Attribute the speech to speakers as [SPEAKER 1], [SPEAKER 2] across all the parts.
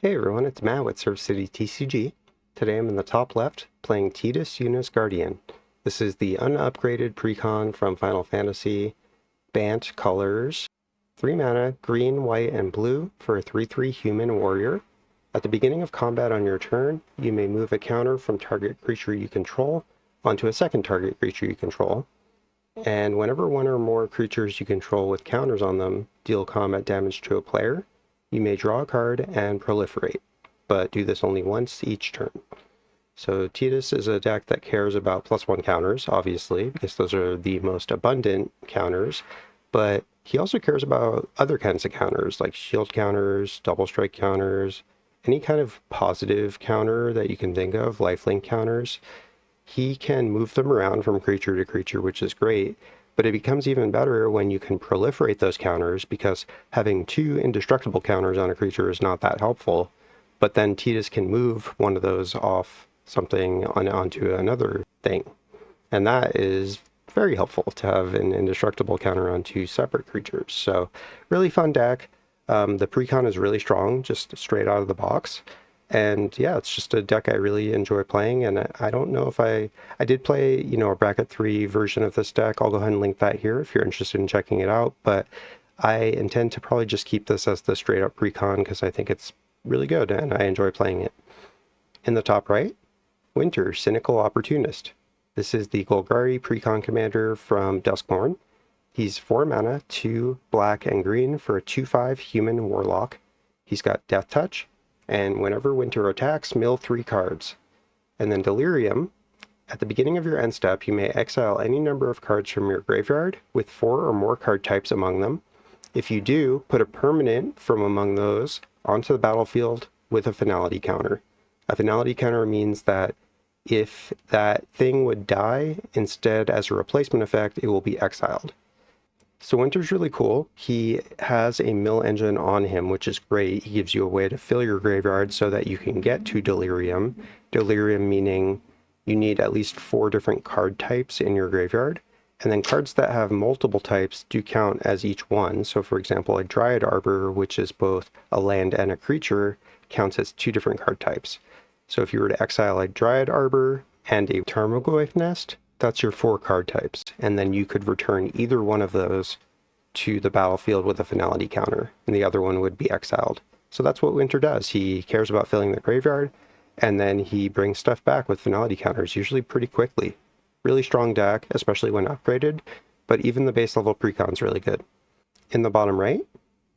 [SPEAKER 1] Hey everyone, it's Matt with Surf City TCG. Today I'm in the top left playing Tidus Yuna's Guardian. This is the unupgraded Precon from Final Fantasy. Bant colors 3 mana, green, white, and blue for a 3/3 human warrior. At the beginning of combat on your turn, you may move a counter from target creature you control onto a second target creature you control. And whenever one or more creatures you control with counters on them deal combat damage to a player, you may draw a card and proliferate, but do this only once each turn. So Tidus is a deck that cares about +1 counters, obviously, because those are the most abundant counters, but he also cares about other kinds of counters, like shield counters, double strike counters, any kind of positive counter that you can think of, lifelink counters. He can move them around from creature to creature, which is great, but it becomes even better when you can proliferate those counters, because having 2 indestructible counters on a creature is not that helpful. But then Tidus can move one of those off something onto another thing. And that is very helpful to have an indestructible counter on 2 separate creatures. So really fun deck. The Precon is really strong, just straight out of the box. And yeah, it's just a deck I really enjoy playing, and I don't know if I did play, a bracket 3 version of this deck. I'll go ahead and link that here if you're interested in checking it out, but I intend to probably just keep this as the straight up Precon because I think it's really good and I enjoy playing it. In the top right, Winter, Cynical Opportunist. This is the Golgari Precon commander from Duskmourn. He's 4 mana, 2 black and green for a 2/5 human warlock. He's got deathtouch, and whenever Winter attacks, mill 3 cards. And then Delerium, at the beginning of your end step, you may exile any number of cards from your graveyard with 4 or more card types among them. If you do, put a permanent from among those onto the battlefield with a finality counter. A finality counter means that if that thing would die, instead as a replacement effect, it will be exiled. So Winter's really cool. He has a mill engine on him, which is great. He gives you a way to fill your graveyard so that you can get to delerium. Delerium meaning you need at least 4 different card types in your graveyard. And then cards that have multiple types do count as each one. So for example, a Dryad Arbor, which is both a land and a creature, counts as 2 different card types. So if you were to exile a Dryad Arbor and a Tarmogoyf Nest, that's your 4 card types, and then you could return either one of those to the battlefield with a finality counter, and the other one would be exiled. So that's what Winter does. He cares about filling the graveyard, and then he brings stuff back with finality counters, usually pretty quickly. Really strong deck, especially when upgraded, but even the base level Precon's really good. In the bottom right,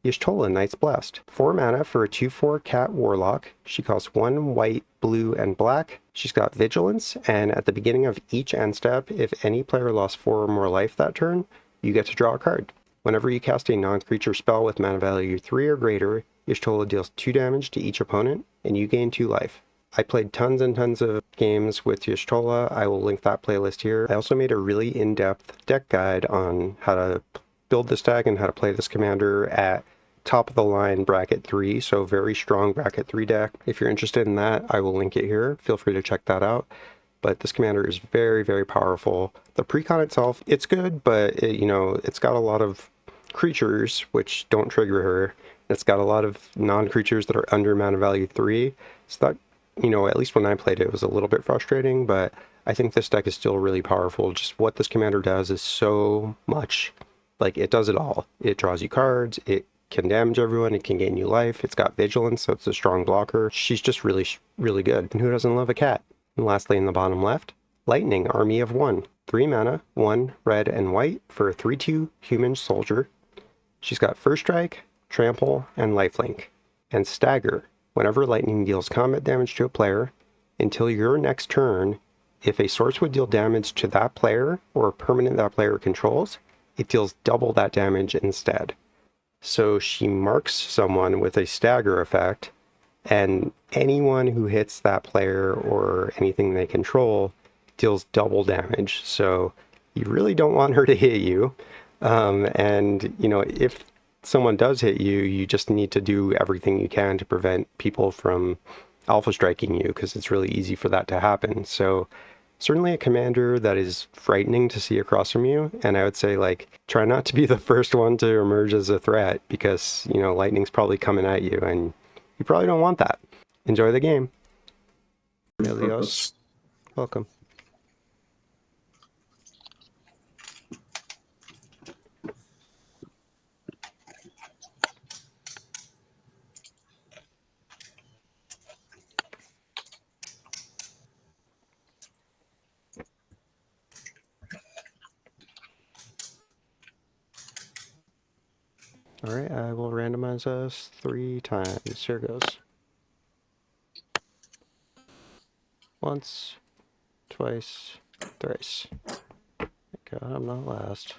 [SPEAKER 1] Y'shtola, Knight's Blessed. 4 mana for a 2/4 cat warlock. She costs 1 white, blue, and black. She's got vigilance, and at the beginning of each end step, if any player lost 4 or more life that turn, you get to draw a card. Whenever you cast a non-creature spell with mana value 3 or greater, Y'shtola deals 2 damage to each opponent, and you gain 2 life. I played tons and tons of games with Y'shtola. I will link that playlist here. I also made a really in-depth deck guide on how to build this deck and how to play this commander at top of the line bracket 3, so very strong bracket 3 deck. If you're interested in that, I will link it here. Feel free to check that out. But this commander is very, very powerful. The Precon itself, it's good, but it's got a lot of creatures which don't trigger her. It's got a lot of non-creatures that are under mana value 3. So that, at least when I played it was a little bit frustrating, but I think this deck is still really powerful. Just what this commander does is so much. Like, it does it all. It draws you cards, it can damage everyone, it can gain you life, it's got vigilance, so it's a strong blocker. She's just really, really good. And who doesn't love a cat? And lastly, in the bottom left, Lightning, Army of 1. 3 mana, 1 red and white for a 3/2 human soldier. She's got First Strike, Trample, and Lifelink. And Stagger. Whenever Lightning deals combat damage to a player, until your next turn, if a source would deal damage to that player or a permanent that player controls, it deals double that damage instead. So she marks someone with a stagger effect, and anyone who hits that player or anything they control deals double damage. So you really don't want her to hit you. If someone does hit you, you just need to do everything you can to prevent people from alpha striking you, because it's really easy for that to happen. So certainly a commander that is frightening to see across from you, and I would say, try not to be the first one to emerge as a threat, because, lightning's probably coming at you, and You probably don't want that. Enjoy the game. Elios,
[SPEAKER 2] Purpose.
[SPEAKER 1] welcome. Alright, I will randomize us 3 times. Here goes. Once, twice, thrice. Thank God I'm not last.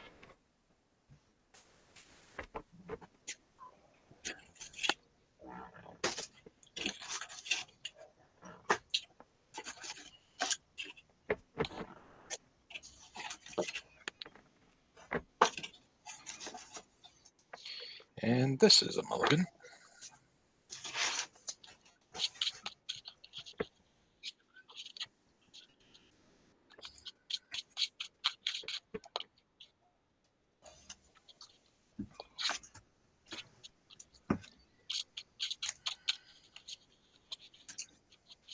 [SPEAKER 3] And this is a mulligan.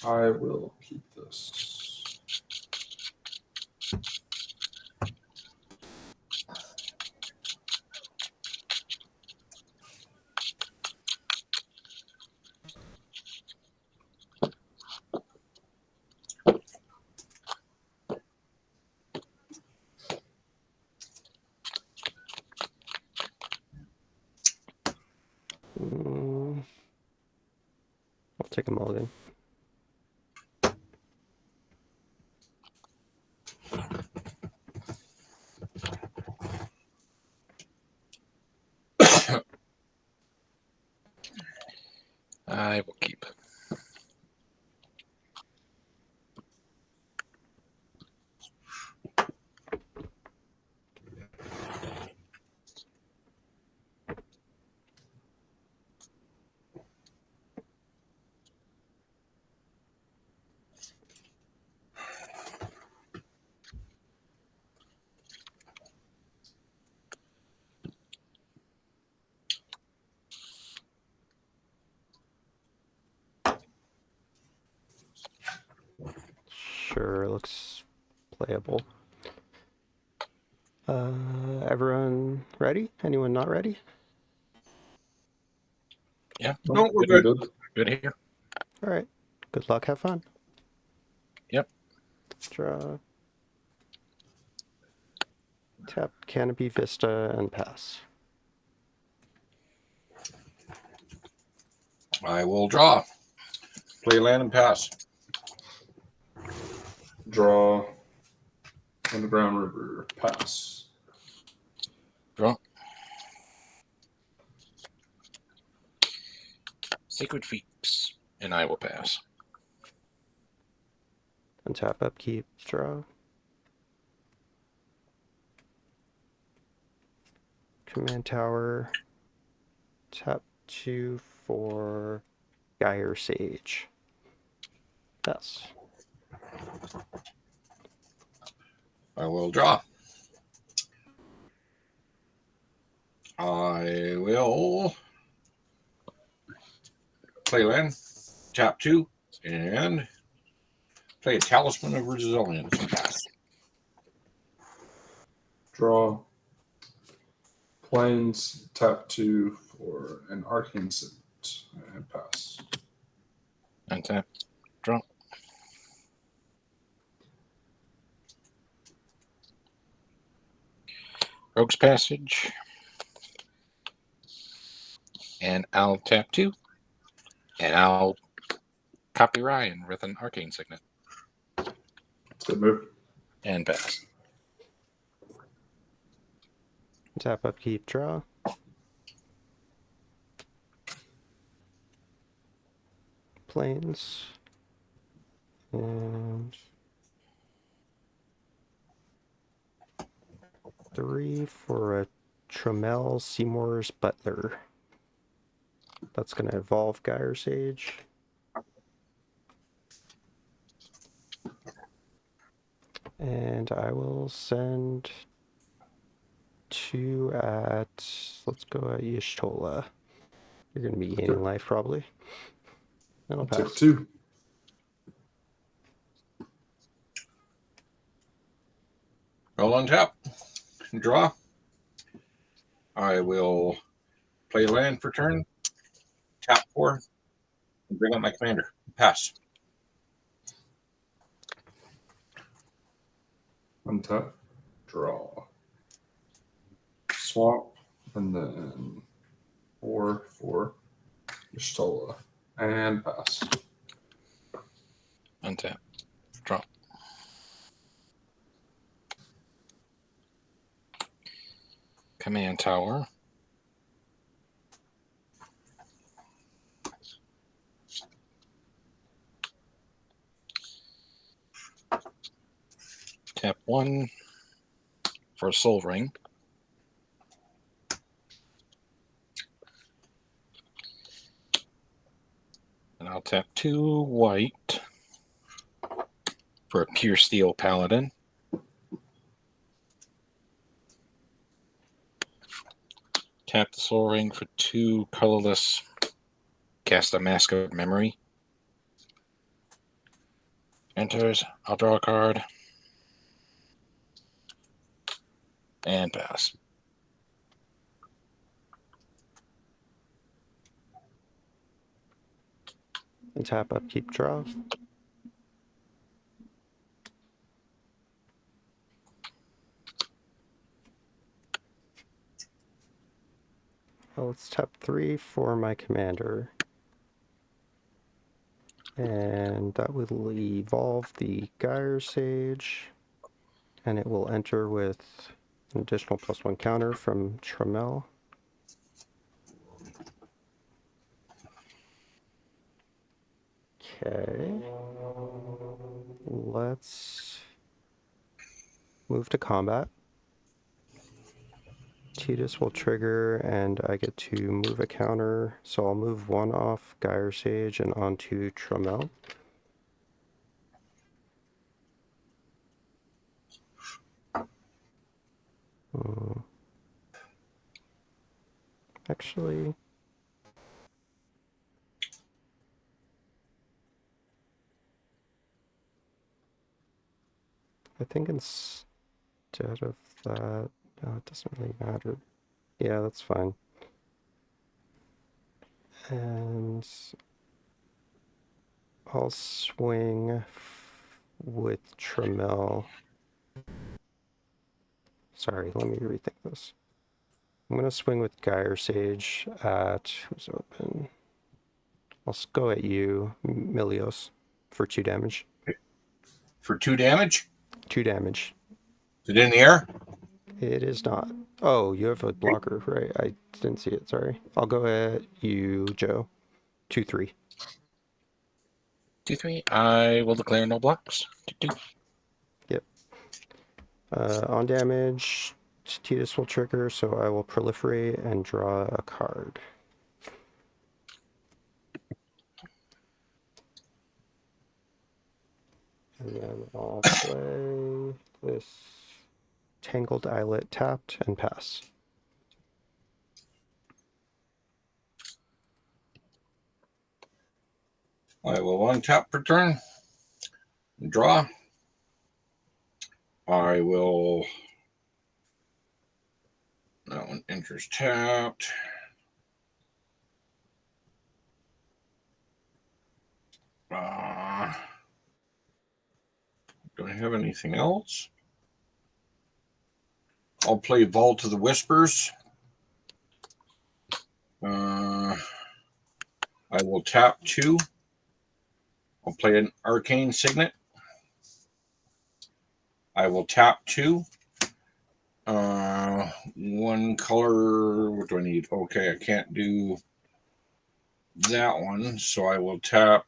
[SPEAKER 2] I will keep this.
[SPEAKER 1] I'll take a mulligan.
[SPEAKER 3] I will keep.
[SPEAKER 1] Sure, looks playable. Everyone ready? Anyone not ready?
[SPEAKER 3] Yeah.
[SPEAKER 2] No, we're good.
[SPEAKER 3] Good here.
[SPEAKER 1] Alright. Good luck, have fun.
[SPEAKER 3] Yep.
[SPEAKER 1] Draw. Tap Canopy Vista and pass.
[SPEAKER 3] I will draw. Play land and pass.
[SPEAKER 2] Draw. Underground River. Pass.
[SPEAKER 3] Draw. Sacred Feats. And I will pass.
[SPEAKER 1] Untap upkeep, draw. Command Tower. Tap 2 for Gyre Sage. Pass.
[SPEAKER 3] I will draw. I will play land, tap 2, and play a Talisman of Resilience and pass.
[SPEAKER 2] Draw. Plains. Tap 2 for an Arcane Signet. And pass.
[SPEAKER 3] And tap, draw. Rogue's Passage. And I'll tap 2. And I'll copy Ryan with an Arcane Signet.
[SPEAKER 2] It's a good move.
[SPEAKER 3] And pass.
[SPEAKER 1] Tap upkeep, draw. Plains. And 3 for a Tremel Seymour's Butler. That's going to evolve Gyre Sage. And I will send 2 at, let's go at Y'shtola. You're going to be gaining life probably. And I'll
[SPEAKER 2] Tip
[SPEAKER 1] pass.
[SPEAKER 2] 2.
[SPEAKER 3] Roll on tap. Draw. I will play land for turn. Tap 4. And bring up my commander. Pass.
[SPEAKER 2] Untap. Draw. Swap. And then 4 for Y'shtola. And pass.
[SPEAKER 3] Untap. Draw. Command tower. Tap 1 for a soul ring. And I'll tap 2 white for a pure steel paladin. Tap the soul ring for 2 colorless. Cast a Mask of Memory. Enters. I'll draw a card. And pass.
[SPEAKER 1] And tap up, keep draw. Well, let's tap 3 for my commander. And that will evolve the Gyre Sage. And it will enter with an additional +1 counter from Trammell. Okay. Let's move to combat. Tidus will trigger, and I get to move a counter. So I'll move 1 off Gyre Sage and onto Trammell. Actually, I think instead of that, no, it doesn't really matter. Yeah, that's fine. And I'll swing with Trammell. Sorry, let me rethink this. I'm going to swing with Gyre Sage at... Who's open? I'll go at you, Milios, for 2 damage.
[SPEAKER 3] For 2 damage?
[SPEAKER 1] 2 damage.
[SPEAKER 3] Is it in the air?
[SPEAKER 1] It is not. Oh, you have a blocker, right? I didn't see it, sorry. I'll go at you, Joe. 2-3.
[SPEAKER 3] 2-3. I will declare no blocks. 2-2.
[SPEAKER 1] Yep. On damage, Tidus will trigger, so I will proliferate and draw a card. And then I'll play this Tangled Eyelet tapped and pass.
[SPEAKER 3] I will untap per turn. Draw. I will... That one enters tapped. Do I have anything else? I'll play Vault of the Whispers. I will tap 2. I'll play an Arcane Signet. I will tap 2. 1 color. What do I need? Okay, I can't do that one, so I will tap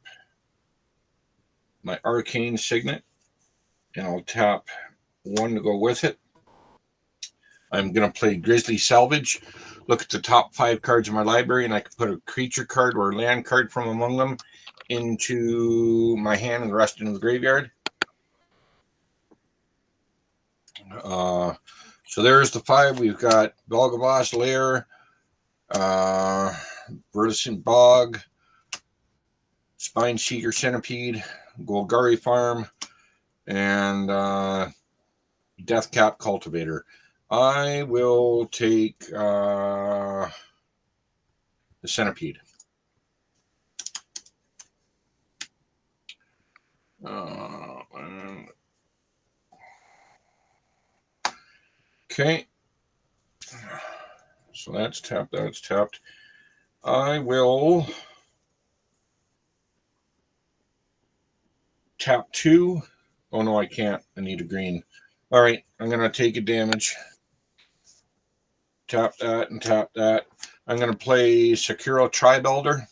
[SPEAKER 3] my Arcane Signet, and I'll tap 1 to go with it. I'm going to play Grizzly Salvage. Look at the top 5 cards in my library, and I can put a creature card or a land card from among them into my hand and the rest into the graveyard. So there's the 5. We've got Belgavos Lair, Verdicent Bog, Spine Seeker Centipede, Golgari Farm, and Deathcap Cultivator. I will take the Centipede. Okay. So that's tapped. That's tapped. I will tap 2. Oh, no, I can't. I need a green. All right. I'm going to take a damage. Tap that and tap that. I'm going to play Sakura Tribuilder.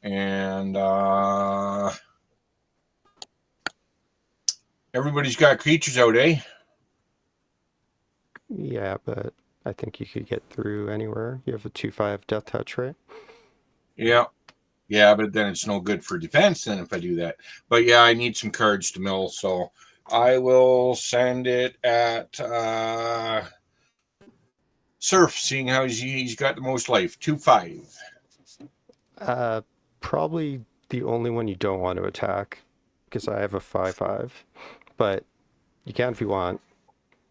[SPEAKER 3] And everybody's got creatures out, eh?
[SPEAKER 1] Yeah, but I think you could get through anywhere. You have a 2/5 death touch, right?
[SPEAKER 3] Yeah. Yeah, but then it's no good for defense then if I do that. But yeah, I need some cards to mill, so I will send it at Surf, seeing how he's got the most life. 2/5.
[SPEAKER 1] Probably the only one you don't want to attack, because I have a 5/5. But you can if you want.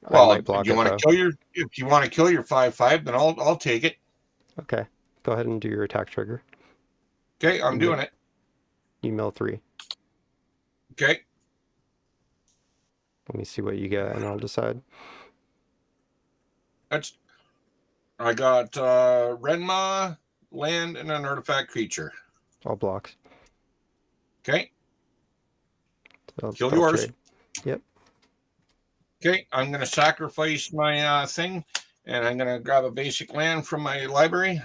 [SPEAKER 1] I
[SPEAKER 3] Well,
[SPEAKER 1] might
[SPEAKER 3] do
[SPEAKER 1] block
[SPEAKER 3] you
[SPEAKER 1] it
[SPEAKER 3] want to
[SPEAKER 1] though.
[SPEAKER 3] kill your if you want to kill your 5/5, then I'll take it.
[SPEAKER 1] Okay. Go ahead and do your attack trigger.
[SPEAKER 3] Okay, I'm doing it.
[SPEAKER 1] You mill 3.
[SPEAKER 3] Okay.
[SPEAKER 1] Let me see what you get and I'll decide.
[SPEAKER 3] I got Renma, land, and an artifact creature.
[SPEAKER 1] All blocks.
[SPEAKER 3] Okay. Kill
[SPEAKER 1] They'll
[SPEAKER 3] yours.
[SPEAKER 1] trade. Yep.
[SPEAKER 3] Okay, I'm going to sacrifice my thing, and I'm going to grab a basic land from my library.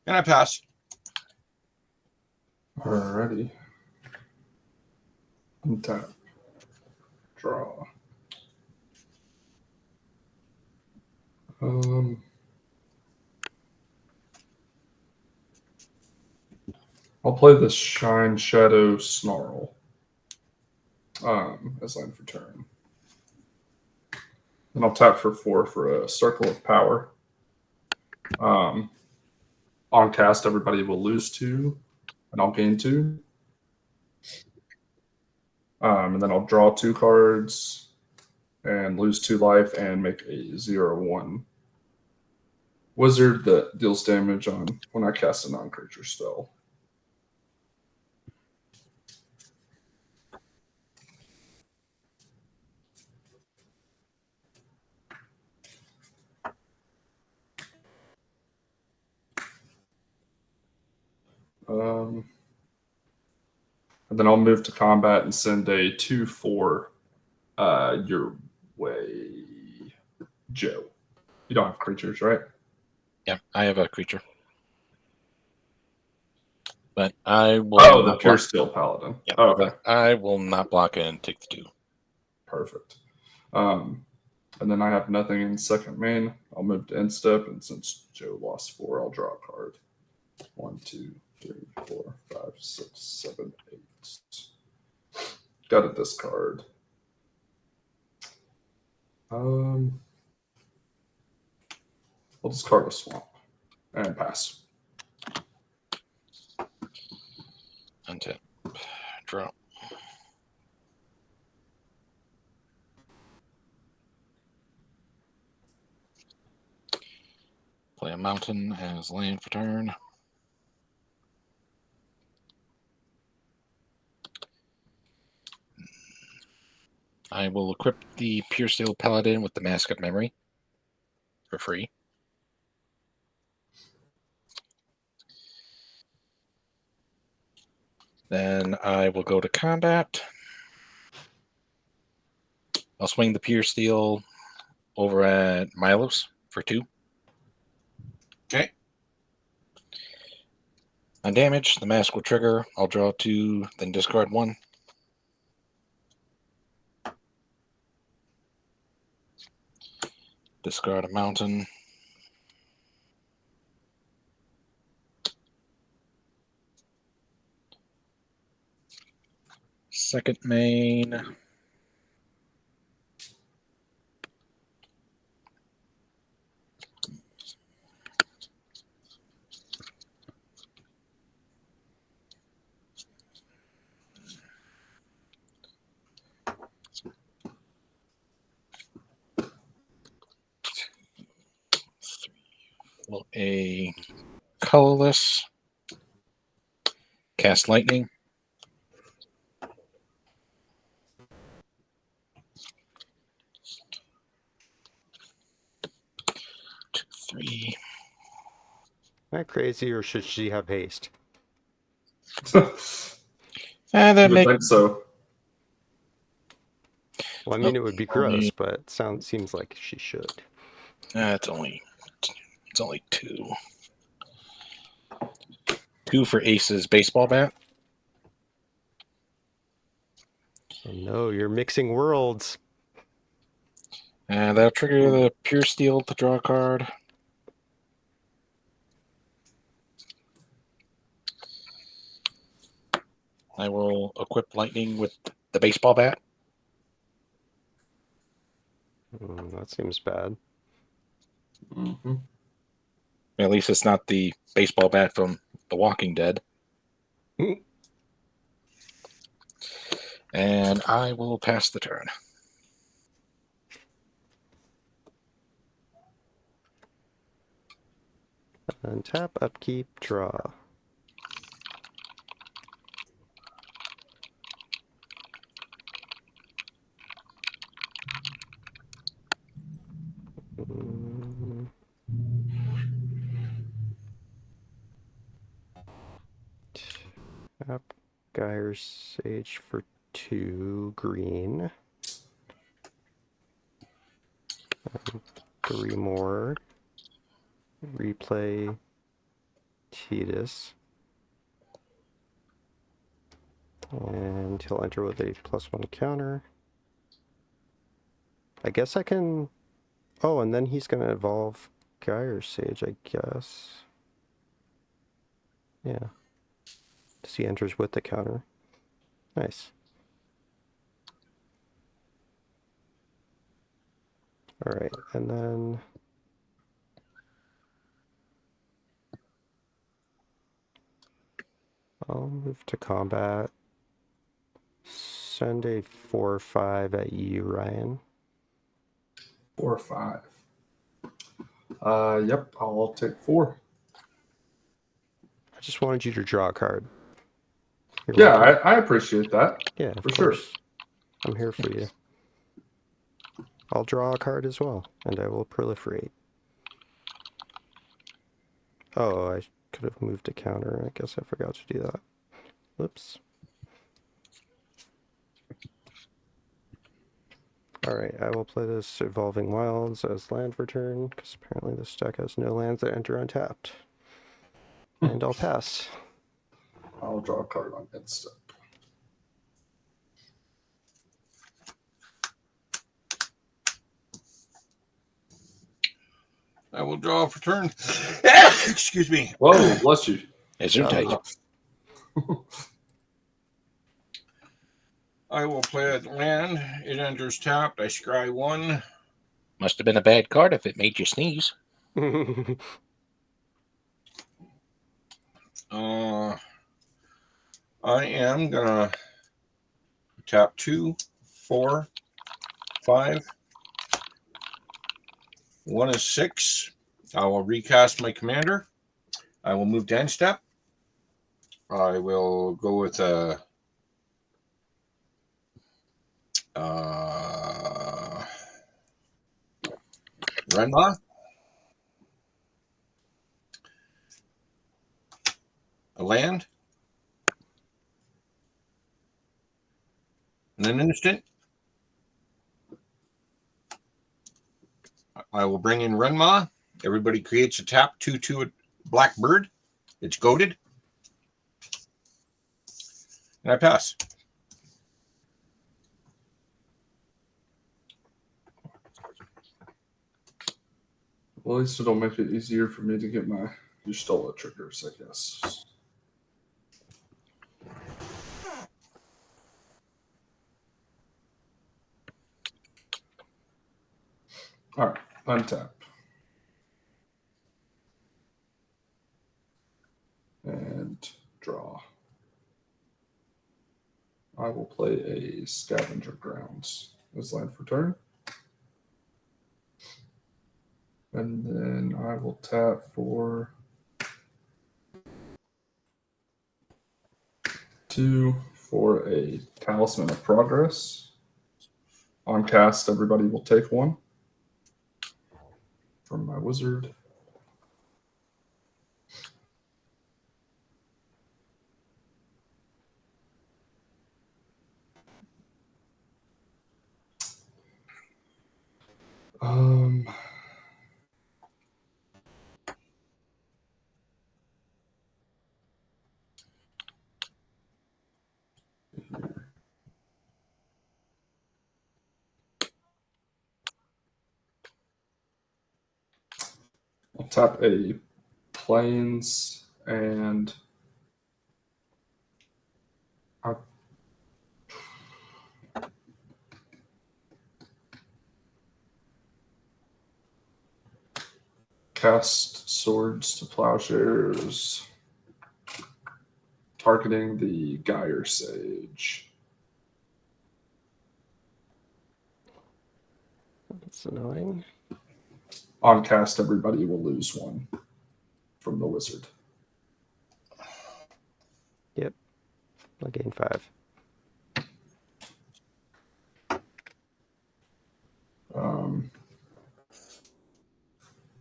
[SPEAKER 3] And I pass.
[SPEAKER 2] Alrighty. Untap. Draw. I'll play the Shine Shadow Snarl as land for turn. And I'll tap for 4 for a Circle of Power. On cast, everybody will lose 2, and I'll gain 2. And then I'll draw 2 cards and lose 2 life and make a 0/1 wizard that deals damage on when I cast a non-creature spell. And then I'll move to combat and send a 2/4 your way, Joe. You don't have creatures, right?
[SPEAKER 4] Yeah, I have a creature. But I will.
[SPEAKER 2] Oh, the Pure Steel Paladin.
[SPEAKER 4] Yeah,
[SPEAKER 2] oh, okay.
[SPEAKER 4] I will not block it and take the 2.
[SPEAKER 2] Perfect. And then I have nothing in second main. I'll move to end step, and since Joe lost 4, I'll draw a card. 1, 2, 3, 4, 5, 6, 7, 8. Got a discard. I'll discard a swamp and pass.
[SPEAKER 4] Untap. Draw. Play a mountain as land for turn. I will equip the Pure Steel Paladin with the Mask of Memory for free. Then I will go to combat. I'll swing the Pure Steel over at Milos for 2.
[SPEAKER 3] Okay.
[SPEAKER 4] On damage, the mask will trigger. I'll draw 2, then discard 1. Discard a mountain. Second main. Well, a colorless. Cast lightning. Two, three.
[SPEAKER 1] Am I crazy, or should she have haste?
[SPEAKER 4] And
[SPEAKER 2] I
[SPEAKER 4] then
[SPEAKER 2] would
[SPEAKER 4] make
[SPEAKER 2] think so.
[SPEAKER 1] Well, I mean,
[SPEAKER 4] Nope,
[SPEAKER 1] it would be
[SPEAKER 4] only-
[SPEAKER 1] gross, but it seems like she should.
[SPEAKER 4] it's only two. Two for Ace's baseball bat.
[SPEAKER 1] Oh no, you're mixing worlds.
[SPEAKER 4] And that'll trigger the pure steel to draw a card. I will equip lightning with the baseball bat.
[SPEAKER 1] That seems bad.
[SPEAKER 2] Mm-hmm.
[SPEAKER 4] At least it's not the baseball bat from The Walking Dead. And I will pass the turn.
[SPEAKER 1] Untap, upkeep, draw. Mm. Tap Gyre Sage for 2 green. 3 more. Replay Tidus. And he'll enter with a +1 counter. I guess I can... Oh, and then he's going to evolve Gyre Sage, I guess. Yeah. So he enters with the counter. Nice. Alright, and then... I'll move to combat. Send a 4/5 at you, Ryan.
[SPEAKER 2] 4 or 5. Yep, I'll take 4.
[SPEAKER 1] I just wanted you to draw a card. You're
[SPEAKER 2] Yeah,
[SPEAKER 1] welcome.
[SPEAKER 2] I appreciate that.
[SPEAKER 1] Yeah, of
[SPEAKER 2] for
[SPEAKER 1] course.
[SPEAKER 2] sure.
[SPEAKER 1] I'm here for you. I'll draw a card as well, and I will proliferate. Oh, I could have moved a counter. I guess I forgot to do that. Whoops. Alright, I will play this Evolving Wilds as land for turn, because apparently this deck has no lands that enter untapped. And I'll pass.
[SPEAKER 2] I'll draw a card on end step.
[SPEAKER 3] I will draw for turn. Excuse me.
[SPEAKER 2] Whoa, bless you.
[SPEAKER 4] As you take.
[SPEAKER 3] I will play a land. It enters tapped. I scry 1.
[SPEAKER 4] Must have been a bad card if it made you sneeze.
[SPEAKER 3] I am gonna tap 2, 4, 5. 1 is 6. I will recast my commander. I will move to end step. I will go with a Renma, a land, and an instant. I will bring in Renma. Everybody creates a tap 2/2 black bird. It's goaded. And I pass.
[SPEAKER 2] Well, at least it'll make it easier for me to get my Yustola triggers, I guess. All right, untap. And draw. I will play a Scavenger Grounds as land for turn. And then I will tap for 2 for a Talisman of Progress. On cast, everybody will take 1 from my wizard. I'll tap a Plains and I cast Swords to Plowshares, targeting the Gyre Sage.
[SPEAKER 1] That's annoying.
[SPEAKER 2] On cast, everybody will lose 1 from the wizard.
[SPEAKER 1] Yep. I'll gain 5.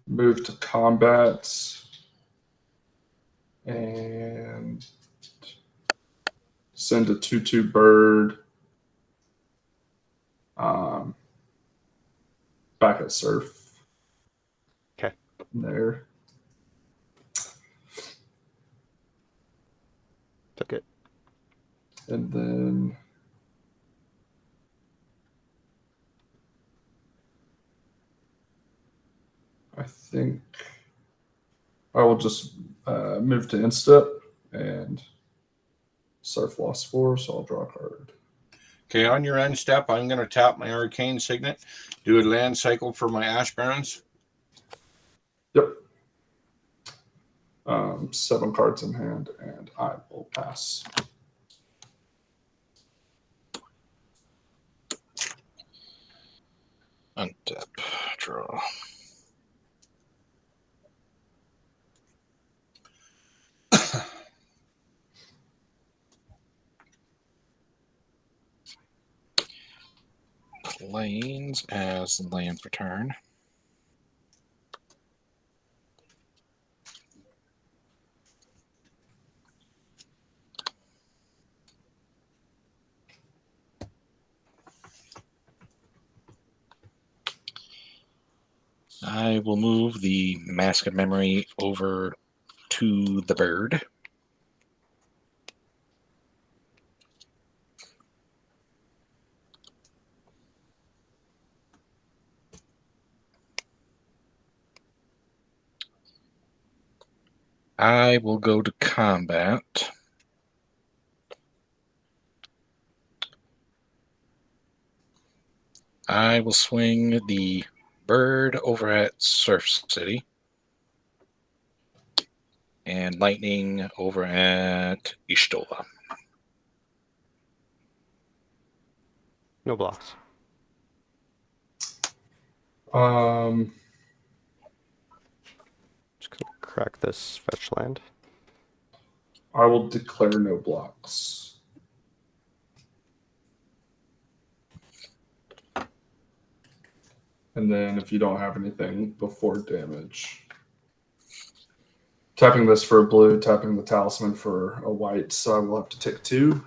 [SPEAKER 2] Move to combat and send a 2/2 bird back at Surf.
[SPEAKER 1] Okay.
[SPEAKER 2] There.
[SPEAKER 1] Took it.
[SPEAKER 2] And then I think I will just move to instep and Surf lost 4, so I'll draw a card.
[SPEAKER 3] Okay, on your end step, I'm going to tap my Arcane Signet, do a land cycle for my Ash Barrens.
[SPEAKER 2] Yep. 7 cards in hand, and I will pass.
[SPEAKER 4] Untap, draw. Plains as land for turn. I will move the Mask of Memory over to the bird. I will go to combat. I will swing the bird over at Surf City and lightning over at Ishtola.
[SPEAKER 1] No blocks. Just gonna crack this fetch land.
[SPEAKER 2] I will declare no blocks. And then if you don't have anything before damage, tapping this for a blue, tapping the Talisman for a white, so I will have to take 2.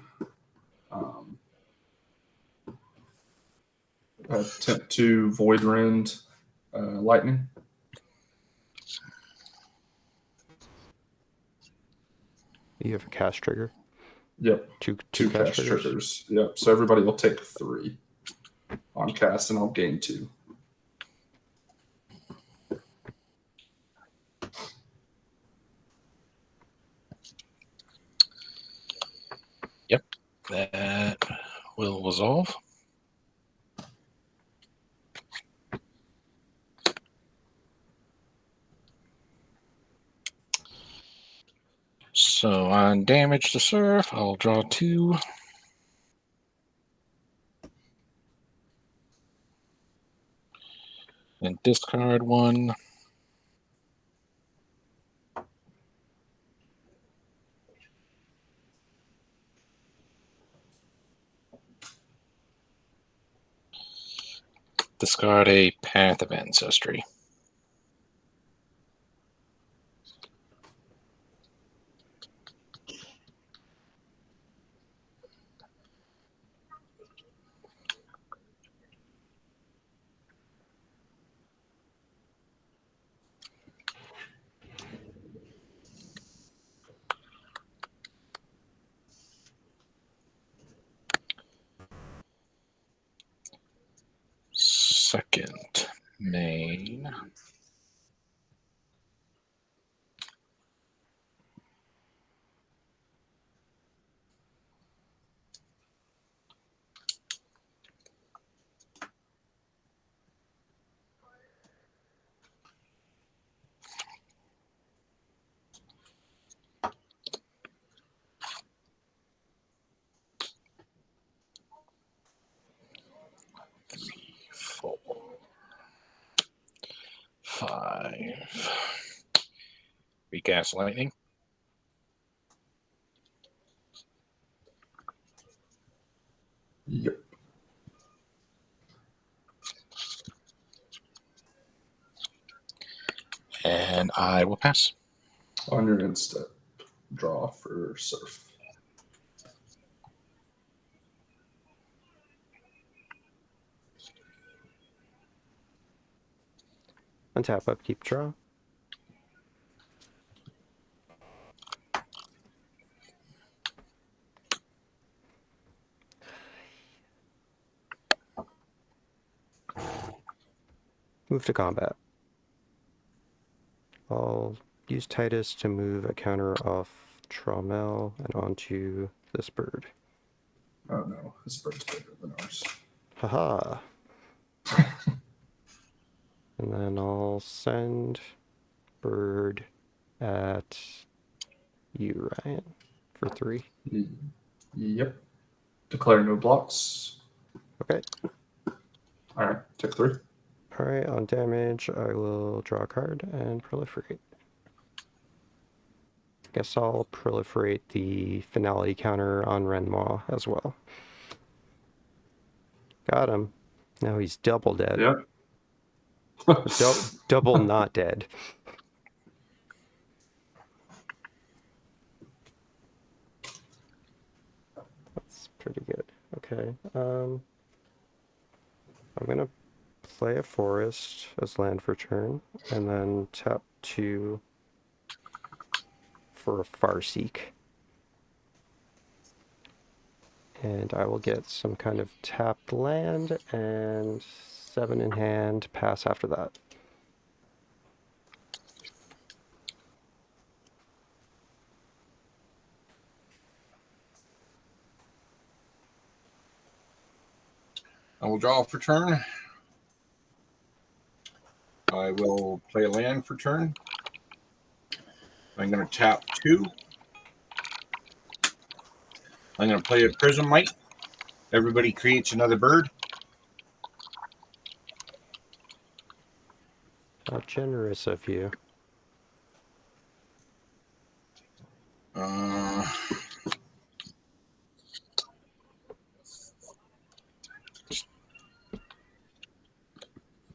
[SPEAKER 2] Attempt to Void Rend Lightning.
[SPEAKER 1] You have a cast trigger.
[SPEAKER 2] Yep.
[SPEAKER 1] Two
[SPEAKER 2] cast triggers. Yep. So everybody will take 3 on cast, and I'll gain 2.
[SPEAKER 4] Yep, that will resolve. So on damage to Surf, I'll draw 2. And discard 1. Discard a Path of Ancestry. Second main. Four, five. Recast Lightning.
[SPEAKER 2] Yep.
[SPEAKER 4] And I will pass.
[SPEAKER 2] On your end step, draw for surf.
[SPEAKER 1] Untap, upkeep, draw. Move to combat. I'll use Tidus to move a counter off Traumel and onto this bird.
[SPEAKER 2] Oh no, his bird's bigger than ours.
[SPEAKER 1] Haha. And then I'll send bird at you, Ryan, for 3.
[SPEAKER 2] Yep. Declare no blocks.
[SPEAKER 1] Okay.
[SPEAKER 2] All right, take 3.
[SPEAKER 1] Alright, on damage, I will draw a card and proliferate. Guess I'll proliferate the finality counter on Renmaw as well. Got him. Now he's double dead.
[SPEAKER 2] Yep.
[SPEAKER 1] Double not dead. That's pretty good. Okay. I'm gonna play a forest as land for turn, and then tap 2 for a Farseek. And I will get some kind of tapped land and 7 in hand, pass after that.
[SPEAKER 3] I will draw for turn. I will play a land for turn. I'm going to tap 2. I'm going to play a Prism Mite. Everybody creates another bird.
[SPEAKER 1] How generous of you.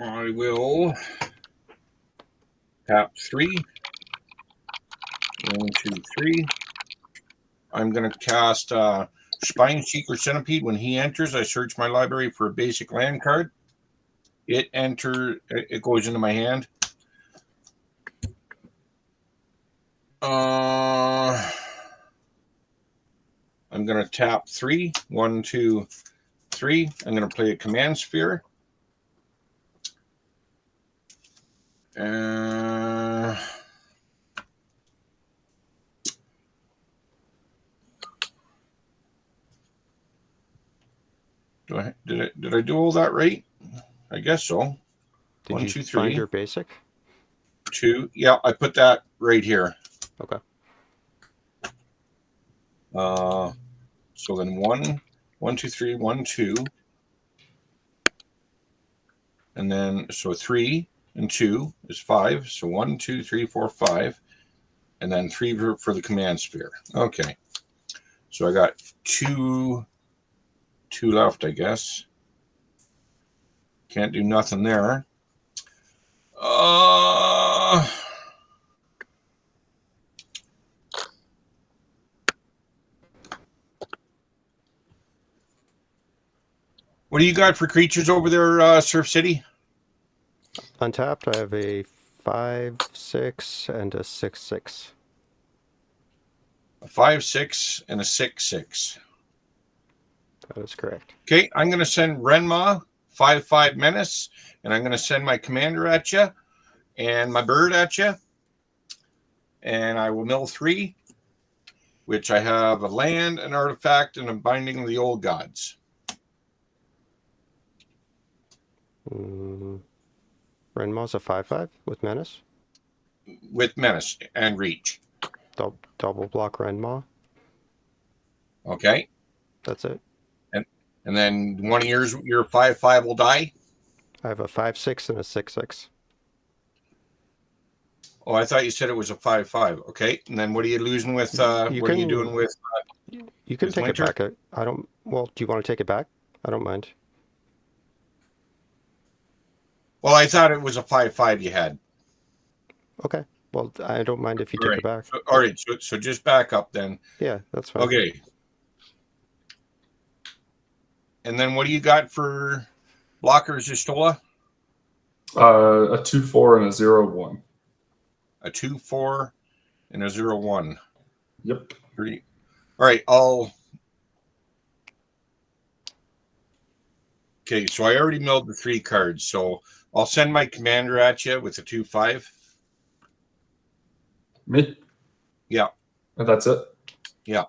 [SPEAKER 3] I will tap 3. 1, 2, 3. I'm going to cast Spine Seeker Centipede. When he enters, I search my library for a basic land card. It goes into my hand. I'm going to tap 3. 1, 2, 3. I'm going to play a Command Sphere. Did I do all that right? I guess so.
[SPEAKER 1] Did
[SPEAKER 3] 1,
[SPEAKER 1] you
[SPEAKER 3] 2,
[SPEAKER 1] find
[SPEAKER 3] 3.
[SPEAKER 1] your basic?
[SPEAKER 3] 2. Yeah, I put that right here.
[SPEAKER 1] Okay.
[SPEAKER 3] So then 1, 2, 3, 1, 2. And then, so 3 and 2 is 5. So 1, 2, 3, 4, 5. And then 3 for the Command Sphere. Okay. So I got two left, I guess. Can't do nothing there. What do you got for creatures over there, Surf City?
[SPEAKER 1] Untapped, I have a 5/6 and a 6/6.
[SPEAKER 3] A 5/6 and a 6/6.
[SPEAKER 1] That is correct.
[SPEAKER 3] Okay, I'm going to send Renma 5/5 menace, and I'm going to send my commander at you and my bird at you. And I will mill 3, which I have a land, an artifact, and a binding of the old gods.
[SPEAKER 1] Renma's a 5/5 with menace.
[SPEAKER 3] With menace and reach.
[SPEAKER 1] Double block Renma.
[SPEAKER 3] Okay.
[SPEAKER 1] That's it.
[SPEAKER 3] And then one of your 5/5 will die.
[SPEAKER 1] I have a 5/6 and a 6/6.
[SPEAKER 3] Oh, I thought you said it was a 5/5. Okay. And then what are you losing with? What are you doing with?
[SPEAKER 1] You can
[SPEAKER 3] with
[SPEAKER 1] take
[SPEAKER 3] Winter?
[SPEAKER 1] it back. I don't. Well, do you want to take it back? I don't mind.
[SPEAKER 3] Well, I thought it was a 5/5 you had.
[SPEAKER 1] Okay. Well, I don't mind if you
[SPEAKER 3] All
[SPEAKER 1] take
[SPEAKER 3] right.
[SPEAKER 1] it back.
[SPEAKER 3] All right. So just back up then.
[SPEAKER 1] Yeah, that's fine.
[SPEAKER 3] Okay. And then what do you got for blockers, Jistola?
[SPEAKER 2] A 2/4 and a 0/1.
[SPEAKER 3] A 2/4 and a 0/1.
[SPEAKER 2] Yep.
[SPEAKER 3] Pretty. All right. Okay, so I already milled the 3 cards, so I'll send my commander at you with a 2/5.
[SPEAKER 2] Me?
[SPEAKER 3] Yeah.
[SPEAKER 2] And that's it?
[SPEAKER 3] Yeah.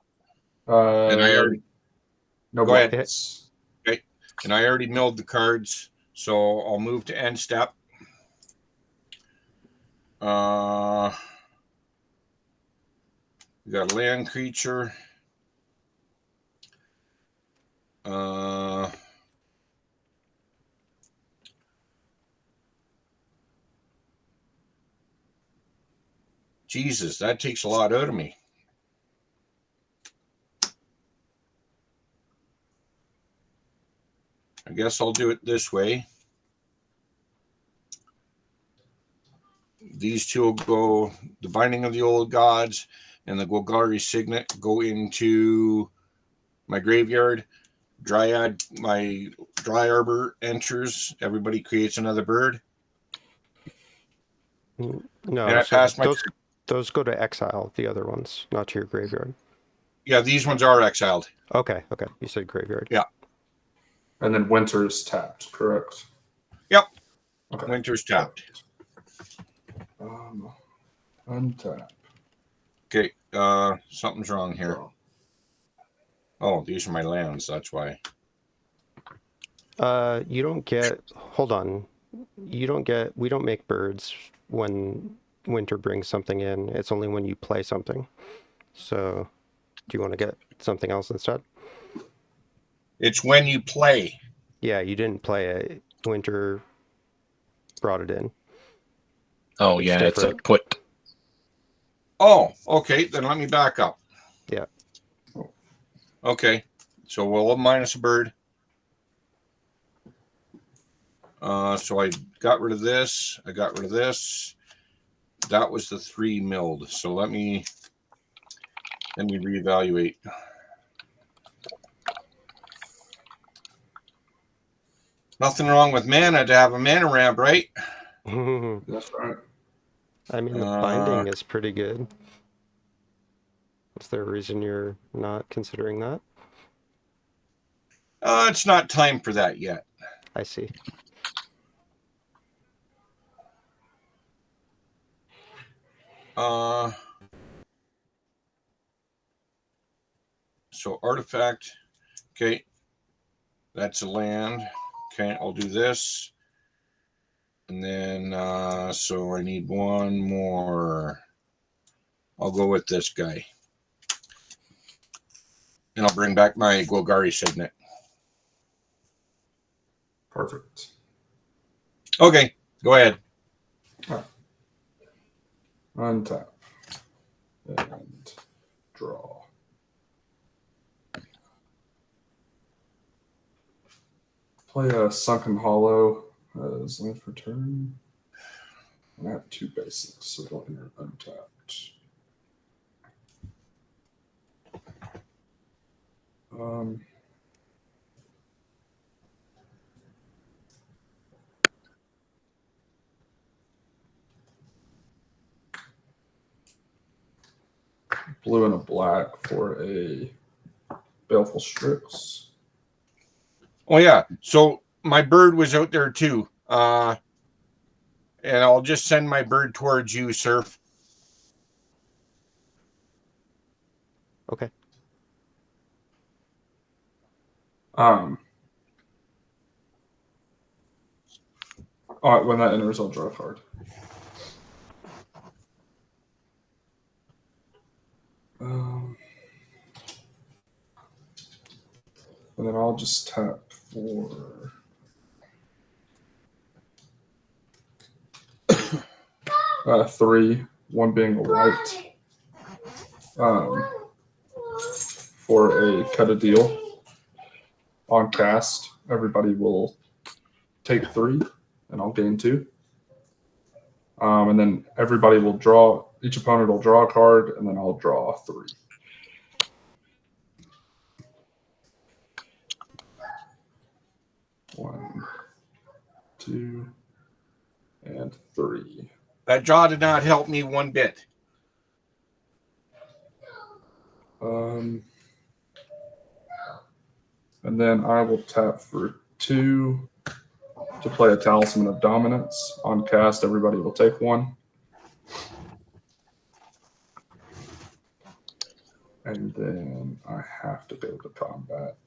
[SPEAKER 3] And I already
[SPEAKER 2] no
[SPEAKER 3] go ahead.
[SPEAKER 2] blocks.
[SPEAKER 3] Okay. And I already milled the cards, so I'll move to end step. We got a land creature. Jesus, that takes a lot out of me. I guess I'll do it this way. These 2 will go, the Binding of the Old Gods and the Golgari Signet go into my graveyard. Dryad, my Dry Arbor enters. Everybody creates another bird.
[SPEAKER 1] No,
[SPEAKER 3] And I pass my
[SPEAKER 1] those go to exile, the other ones, not to your graveyard.
[SPEAKER 3] Yeah, these ones are exiled.
[SPEAKER 1] Okay. You said graveyard.
[SPEAKER 3] Yeah.
[SPEAKER 2] And then Winter's tapped, correct?
[SPEAKER 3] Yep.
[SPEAKER 2] Okay.
[SPEAKER 3] Winter's tapped.
[SPEAKER 2] Untap.
[SPEAKER 3] Okay, something's wrong here. Oh, these are my lands, that's why.
[SPEAKER 1] You don't get. Hold on. You don't get. We don't make birds when Winter brings something in. It's only when you play something. So, do you want to get something else instead?
[SPEAKER 3] It's when you play.
[SPEAKER 1] Yeah, you didn't play it. Winter brought it in.
[SPEAKER 4] Oh, yeah, it's a put.
[SPEAKER 3] Oh, okay, then let me back up.
[SPEAKER 1] Yeah.
[SPEAKER 3] Okay, so we'll minus a bird. So I got rid of this. I got rid of this. That was the 3 milled. So let me reevaluate. Nothing wrong with mana to have a mana ramp, right?
[SPEAKER 2] That's right.
[SPEAKER 1] I mean, the binding is pretty good. Is there a reason you're not considering that?
[SPEAKER 3] It's not time for that yet.
[SPEAKER 1] I see.
[SPEAKER 3] So artifact, okay, that's a land. Okay, I'll do this. And then, so I need one more. I'll go with this guy. And I'll bring back my Golgari Signet.
[SPEAKER 2] Perfect.
[SPEAKER 3] Okay, go ahead.
[SPEAKER 2] Untap. And draw. Play a Sunken Hollow as land for turn. I have 2 basics, so it'll enter untapped. Blue and a black for a Baleful Strix.
[SPEAKER 3] Oh yeah, so my bird was out there too. And I'll just send my bird towards you, Surf.
[SPEAKER 1] Okay.
[SPEAKER 2] All right, when that enters, I'll draw a card. And then I'll just tap for 3, 1 being a white, for a cut a deal. On cast, everybody will take 3, and I'll gain 2. And then everybody will draw, each opponent will draw a card, and then I'll draw 3. One, 2, and 3.
[SPEAKER 3] That draw did not help me one bit.
[SPEAKER 2] And then I will tap for 2 to play a Talisman of Dominance. On cast, everybody will take 1. And then I have to go to combat.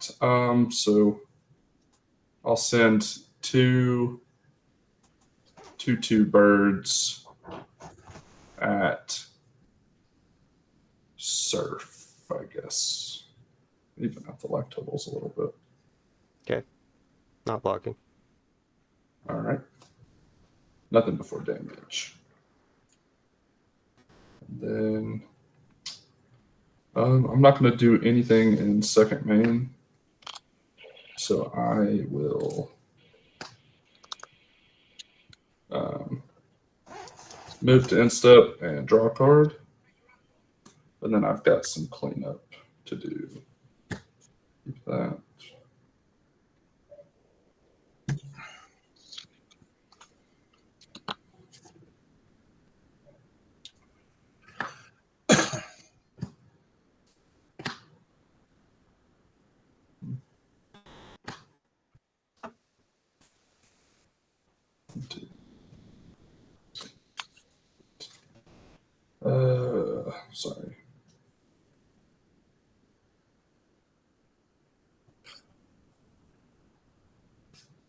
[SPEAKER 2] So I'll send 2 birds at Surf, I guess. Even at the life totals a little bit.
[SPEAKER 1] Okay. Not blocking.
[SPEAKER 2] All right. Nothing before damage. And then I'm not going to do anything in second main. So I will move to instep and draw a card. And then I've got some cleanup to do. Keep that. Sorry.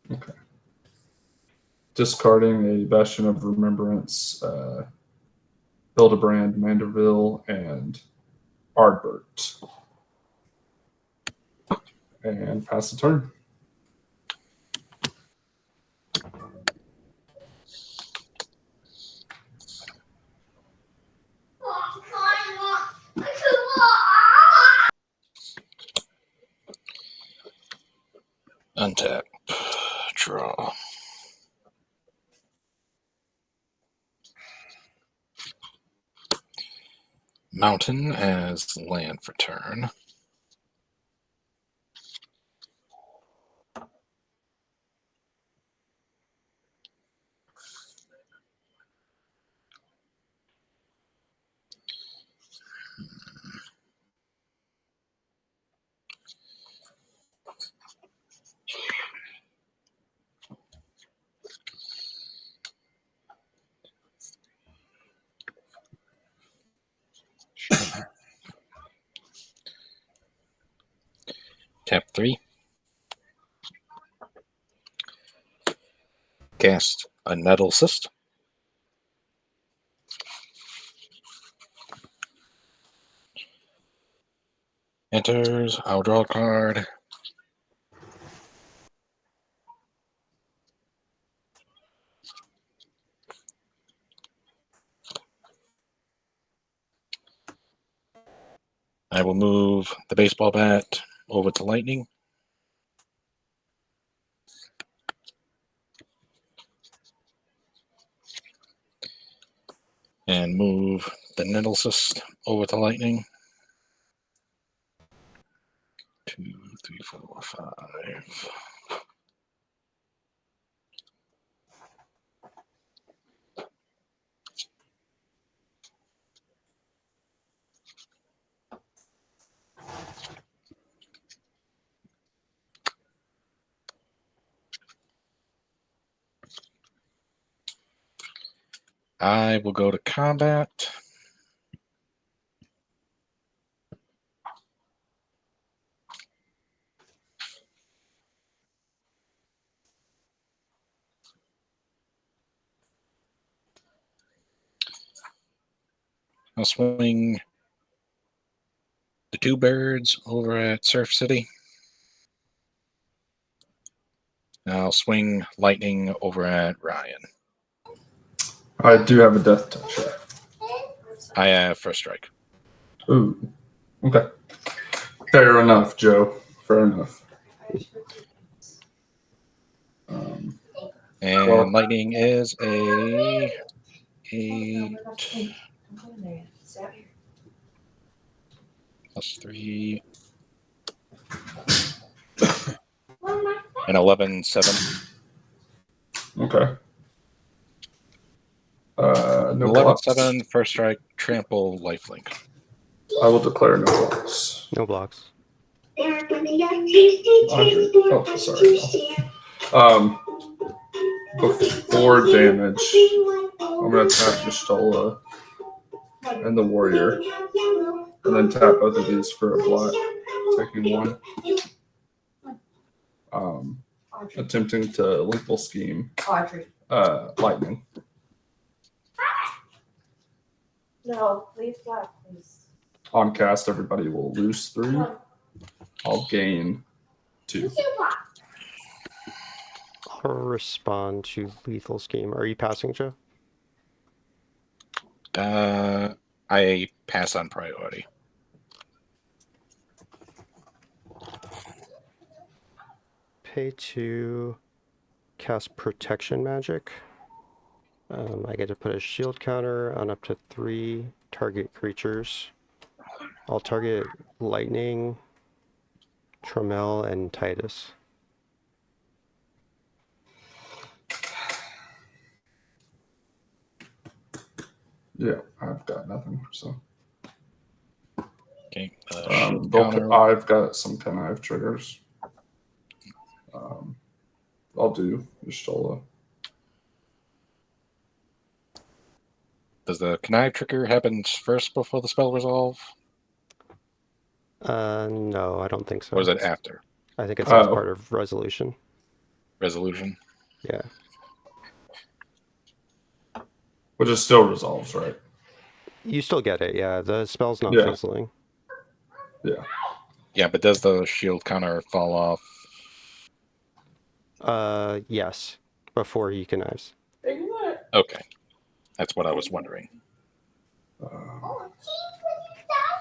[SPEAKER 2] Okay. Discarding a Bastion of Remembrance, Hildebrand, Manderville, and Ardbert. And pass the turn.
[SPEAKER 4] Untap. Draw. Mountain as land for turn. Tap 3. Cast a Nettle Cyst. Enters. I'll draw a card. I will move the baseball bat over to lightning. And move the Nettlecyst over to lightning. 2, 3, 4, 5. I will go to combat. I'll swing the 2 birds over at Surf City. I'll swing lightning over at Ryan.
[SPEAKER 2] I do have a death touch here.
[SPEAKER 4] I have first strike.
[SPEAKER 2] Ooh. Okay. Fair enough, Joe. Fair enough.
[SPEAKER 4] And
[SPEAKER 2] Well-
[SPEAKER 4] lightning is a 8 plus 3 and 11, 7.
[SPEAKER 2] Okay. No
[SPEAKER 4] 11,
[SPEAKER 2] blocks.
[SPEAKER 4] 7, first strike, trample, lifelink.
[SPEAKER 2] I will declare no blocks.
[SPEAKER 1] No blocks.
[SPEAKER 2] Oh, sorry. No. Before damage, I'm going to tap Y'shtola and the warrior, and then tap both of these for a block, taking 1. Attempting to lethal scheme. Lightning.
[SPEAKER 5] No, leave flat, please.
[SPEAKER 2] On cast, everybody will lose 3. I'll gain 2.
[SPEAKER 1] I'll respond to lethal scheme. Are you passing, Joe?
[SPEAKER 4] I pass on priority.
[SPEAKER 1] Pay 2, cast protection magic. I get to put a shield counter on up to 3 target creatures. I'll target lightning, Tromel, and Tidus.
[SPEAKER 2] Yeah, I've got nothing. So
[SPEAKER 4] Okay. Shield counter.
[SPEAKER 2] I've got some connive triggers. I'll do Y'shtola.
[SPEAKER 4] Does the connive trigger happen first before the spell resolve?
[SPEAKER 1] No, I don't think so.
[SPEAKER 4] Or is it after
[SPEAKER 1] I think it's as part of resolution.
[SPEAKER 4] resolution?
[SPEAKER 1] Yeah.
[SPEAKER 2] Which is still resolves, right?
[SPEAKER 1] You still get it, yeah. The spell's not
[SPEAKER 2] Yeah.
[SPEAKER 1] fizzling.
[SPEAKER 2] Yeah.
[SPEAKER 4] Yeah, but does the shield counter fall off?
[SPEAKER 1] Yes. Before he connives.
[SPEAKER 4] Okay. That's what I was wondering.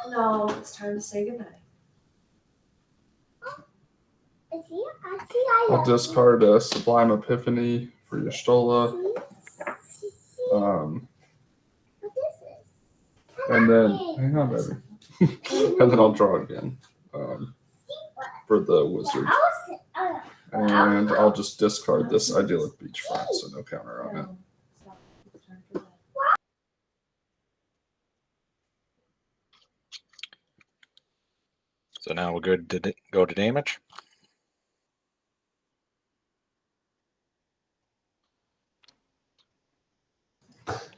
[SPEAKER 5] No, it's time to say goodnight.
[SPEAKER 2] I'll discard a Sublime Epiphany for Y'shtola. And then, hang on, baby. And then I'll draw again for the wizard. And I'll just discard this Idyllic Beachfront, so no counter on it.
[SPEAKER 4] So now we're good to go to damage.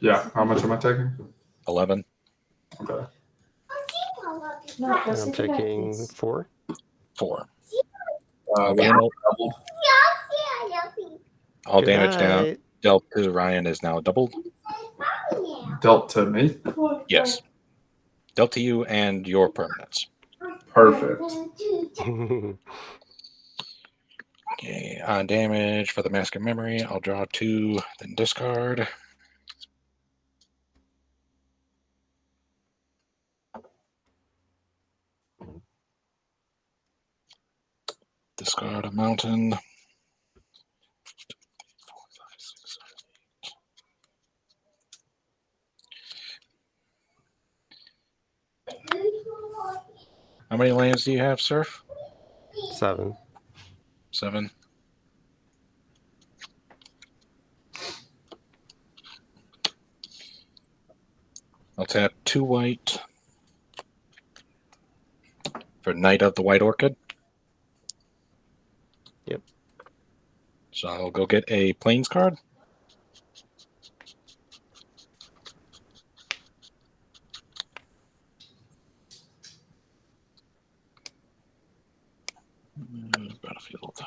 [SPEAKER 2] Yeah, how much am I taking?
[SPEAKER 4] 11.
[SPEAKER 2] Okay.
[SPEAKER 5] No,
[SPEAKER 1] And I'm taking 4.
[SPEAKER 4] 4.
[SPEAKER 2] Again,
[SPEAKER 4] All
[SPEAKER 1] Good
[SPEAKER 4] damage down
[SPEAKER 1] night.
[SPEAKER 4] dealt to Ryan is now doubled.
[SPEAKER 2] dealt to me.
[SPEAKER 4] Yes. Dealt to you and your permanents.
[SPEAKER 2] Perfect.
[SPEAKER 4] Okay, on damage for the Mask of Memory, I'll draw 2, then discard. Discard a mountain. 4, 5, 6, 7, 8. How many lands do you have, Surf?
[SPEAKER 1] 7.
[SPEAKER 4] 7. I'll tap 2 white for Knight of the White Orchid.
[SPEAKER 1] Yep.
[SPEAKER 4] So I'll go get a Plains card. Battlefield.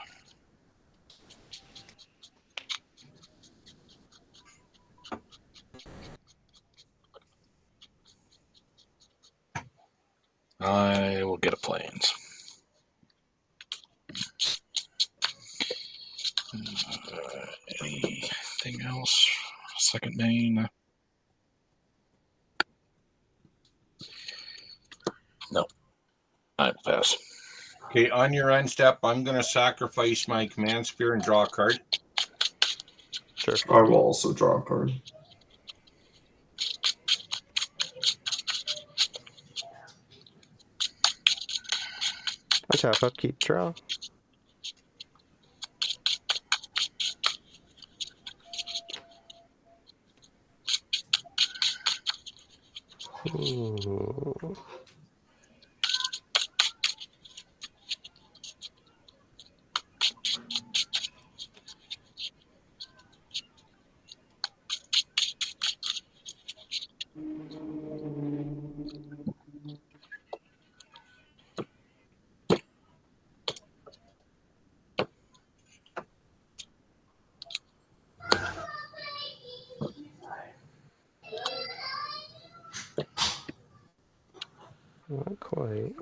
[SPEAKER 4] I will get a Plains. Anything else? Second main? No. I pass.
[SPEAKER 3] Okay, on your end step, I'm going to sacrifice my command spear and draw a card.
[SPEAKER 1] Sure.
[SPEAKER 2] I will also draw a card.
[SPEAKER 1] I tap up, keep draw. Ooh. Not quite.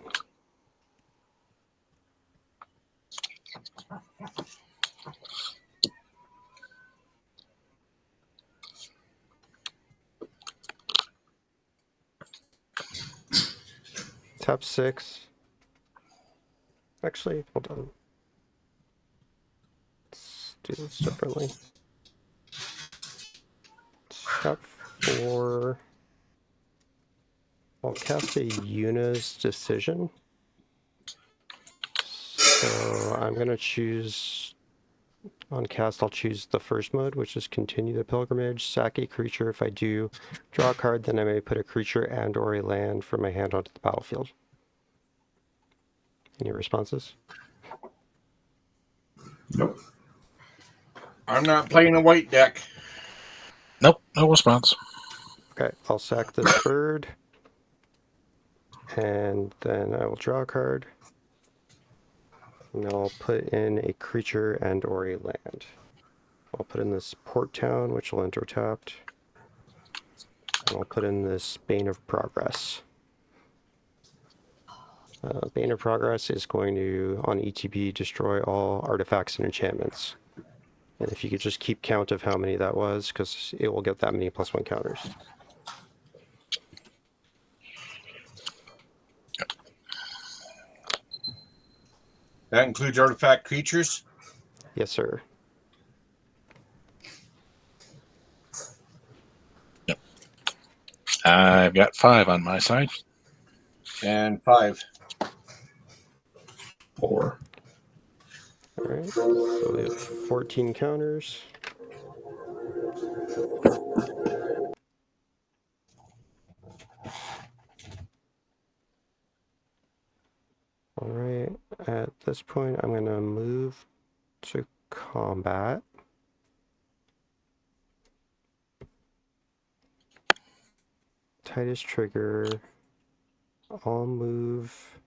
[SPEAKER 1] Tap 6. Actually, hold on. Let's do this differently. Tap 4. I'll cast a Yuna's Decision. So I'm going to choose, on cast, I'll choose the first mode, which is Continue the Pilgrimage, sack a creature. If I do draw a card, then I may put a creature and or a land from my hand onto the battlefield. Any responses?
[SPEAKER 2] Nope.
[SPEAKER 3] I'm not playing a white deck.
[SPEAKER 4] Nope, no response.
[SPEAKER 1] Okay, I'll sack this bird. And then I will draw a card. And I'll put in a creature and or a land. I'll put in this Port Town, which will enter tapped. And I'll put in this Bane of Progress. Bane of Progress is going to, on ETB, destroy all artifacts and enchantments. And if you could just keep count of how many that was, because it will get that many +1 counters.
[SPEAKER 3] That includes artifact creatures.
[SPEAKER 1] Yes, sir.
[SPEAKER 4] I've got 5 on my side.
[SPEAKER 3] And 5.
[SPEAKER 2] 4.
[SPEAKER 1] Alright, so we have 14 counters. Alright, at this point I'm going to move to combat. Tidus trigger. I'll move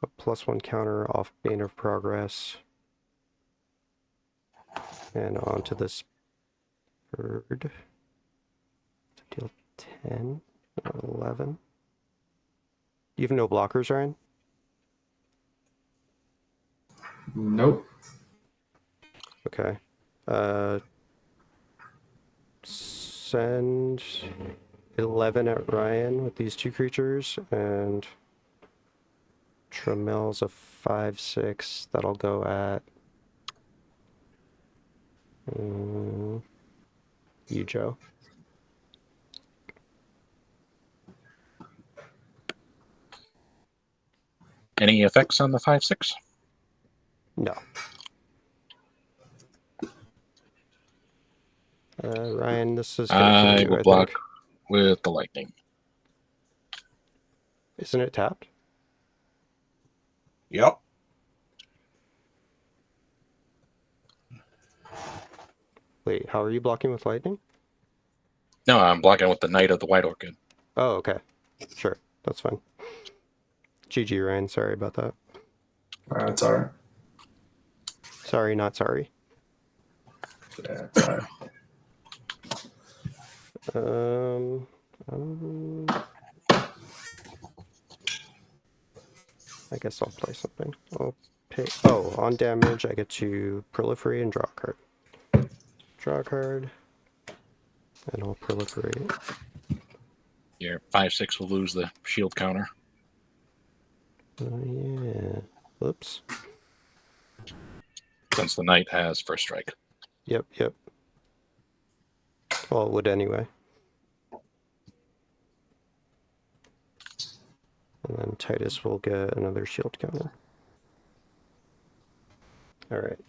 [SPEAKER 1] a +1 counter off Bane of Progress. And onto this bird. To deal 10 or 11. You have no blockers, Ryan?
[SPEAKER 2] Nope.
[SPEAKER 1] Okay. Send 11 at Ryan with these 2 creatures, and Tramel's a 5/6. That'll go at you, Joe.
[SPEAKER 4] Any effects on the 5/6?
[SPEAKER 1] No. Ryan, this is good for
[SPEAKER 4] I
[SPEAKER 1] you,
[SPEAKER 4] will
[SPEAKER 1] I
[SPEAKER 4] block
[SPEAKER 1] think.
[SPEAKER 4] with the lightning.
[SPEAKER 1] Isn't it tapped?
[SPEAKER 3] Yep.
[SPEAKER 1] Wait, how are you blocking with lightning?
[SPEAKER 4] No, I'm blocking with the Knight of the White Orchid.
[SPEAKER 1] Oh, okay. Sure, that's fine. GG, Ryan, sorry about that.
[SPEAKER 2] It's alright.
[SPEAKER 1] Sorry, not sorry.
[SPEAKER 2] Yeah, it's alright.
[SPEAKER 1] I guess I'll play something. I'll pay. Oh, on damage, I get to proliferate and draw a card. Draw a card, and I'll proliferate.
[SPEAKER 4] Your 5/6 will lose the shield counter.
[SPEAKER 1] Oh, yeah. Whoops.
[SPEAKER 4] Since the Knight has first strike.
[SPEAKER 1] Yep. Well, it would anyway. And then Tidus will get another shield counter. Alright.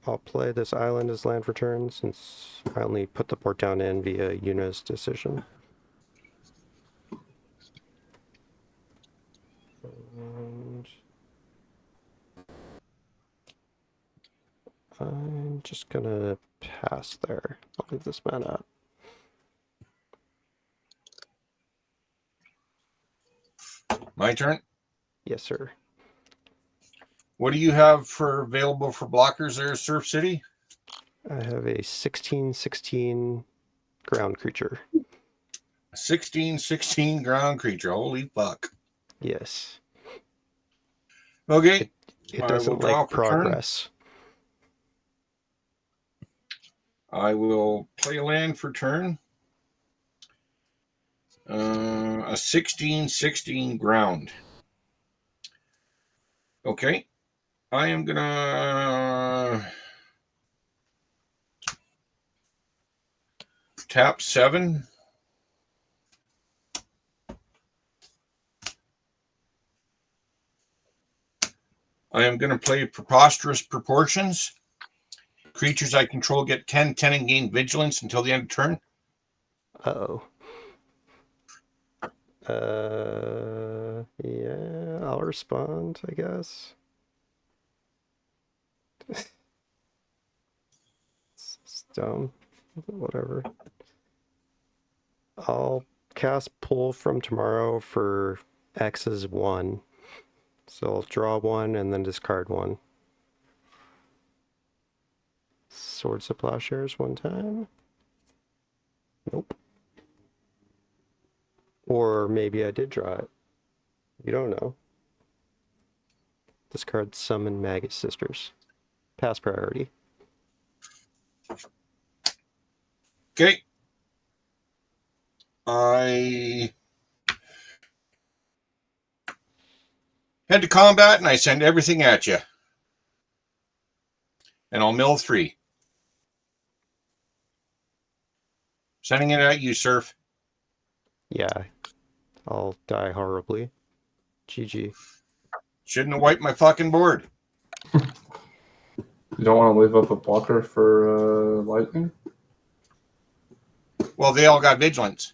[SPEAKER 1] I'll play this island as land for turn since I only put the port down in via Yuna's decision. And I'm just gonna pass there. I'll leave this man up.
[SPEAKER 3] My turn.
[SPEAKER 1] Yes, sir.
[SPEAKER 3] What do you have for available for blockers there, Surf City?
[SPEAKER 1] I have a 16/16 ground creature.
[SPEAKER 3] 16/16 ground creature. Holy fuck.
[SPEAKER 1] Yes.
[SPEAKER 3] Okay.
[SPEAKER 1] It
[SPEAKER 3] I will
[SPEAKER 1] doesn't
[SPEAKER 3] draw
[SPEAKER 1] like
[SPEAKER 3] for turn.
[SPEAKER 1] progress.
[SPEAKER 3] I will play a land for turn. A 16/16 ground. Okay. I am gonna tap 7. I am going to play Preposterous Proportions. Creatures I control get 10 and gain vigilance until the end of turn.
[SPEAKER 1] Uh-oh. Yeah, I'll respond, I guess. It's dumb. Whatever. I'll cast Pull from Tomorrow for X is 1. So I'll draw 1 and then discard 1. Swords of Plowshares 1 time. Nope. Or maybe I did draw it. You don't know. Discard Summon Maggot Sisters. Pass priority.
[SPEAKER 3] Okay. I head to combat and I send everything at you. And I'll mill 3. Sending it at you, Surf.
[SPEAKER 1] Yeah. I'll die horribly. GG.
[SPEAKER 3] Shouldn't have wiped my fucking board.
[SPEAKER 2] You don't want to leave up a blocker for lightning?
[SPEAKER 3] Well, they all got vigilance.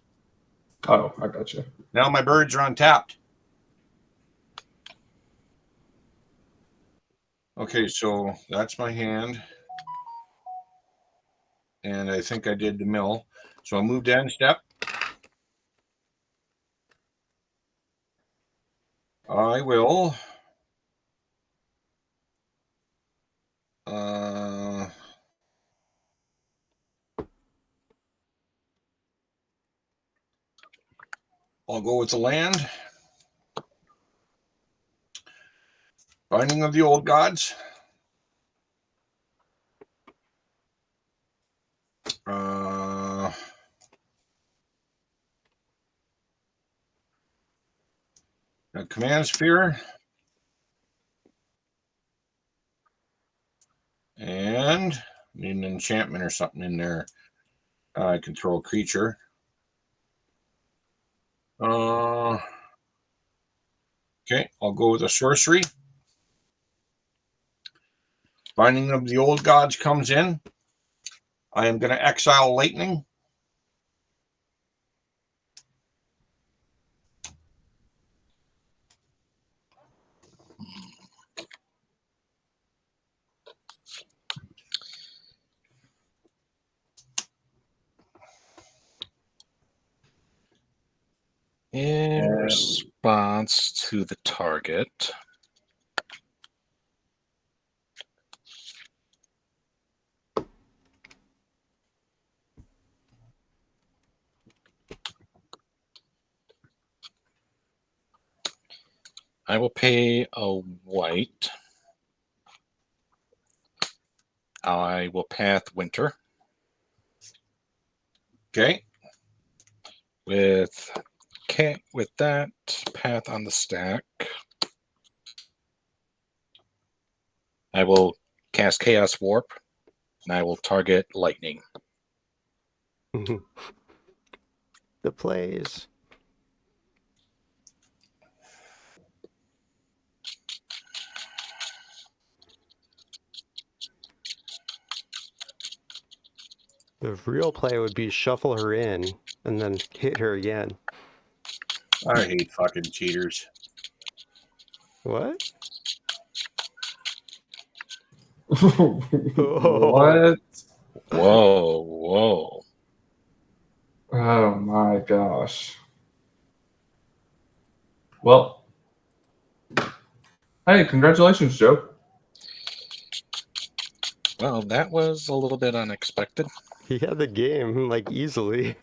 [SPEAKER 2] Oh, I got you.
[SPEAKER 3] Now my birds are untapped. Okay, so that's my hand. And I think I did the mill. So I'll move down a step. I will. I'll go with the land. Binding of the Old Gods. A Command Sphere. And need an enchantment or something in there. I can throw a creature. Okay, Okay, I'll go with a sorcery. Binding of the Old Gods comes in. I am going to exile Lightning.
[SPEAKER 4] In response to the target, I will pay a white. I will path Winter.
[SPEAKER 3] Okay.
[SPEAKER 4] With that path on the stack, I will cast Chaos Warp, and I will target Lightning.
[SPEAKER 1] The plays. The real play would be shuffle her in and then hit her again.
[SPEAKER 3] I hate fucking cheaters.
[SPEAKER 1] What?
[SPEAKER 2] What?
[SPEAKER 4] Whoa, whoa.
[SPEAKER 2] Oh my gosh. Well, hey, congratulations, Joe.
[SPEAKER 4] Well, that was a little bit unexpected.
[SPEAKER 1] He had the game, like, easily.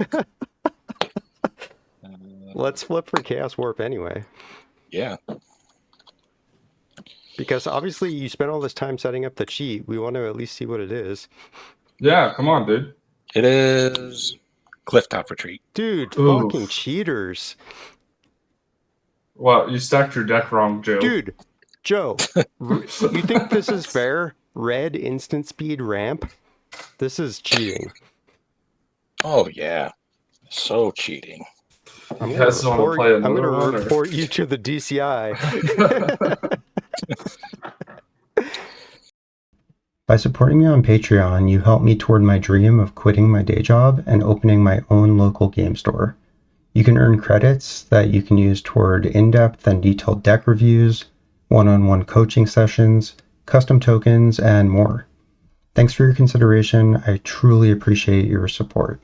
[SPEAKER 1] Let's flip for Chaos Warp anyway.
[SPEAKER 4] Yeah.
[SPEAKER 1] Because obviously you spent all this time setting up the cheat. We want to at least see what it is.
[SPEAKER 2] Yeah, come on, dude.
[SPEAKER 4] It is Clifftop Retreat.
[SPEAKER 1] Dude,
[SPEAKER 2] Oof.
[SPEAKER 1] fucking cheaters.
[SPEAKER 2] Well, you stacked your deck wrong, Joe.
[SPEAKER 1] Dude, Joe, you think this is fair? Red instant speed ramp? This is cheating.
[SPEAKER 4] Oh, yeah. So cheating.
[SPEAKER 1] I'm
[SPEAKER 2] You
[SPEAKER 1] going
[SPEAKER 2] guys want to play another one?
[SPEAKER 1] to
[SPEAKER 2] or-
[SPEAKER 1] report you to the DCI. By supporting me on Patreon, you help me toward my dream of quitting my day job and opening my own local game store. You can earn credits that you can use toward in-depth and detailed deck reviews, one-on-one coaching sessions, custom tokens, and more. Thanks for your consideration. I truly appreciate your support.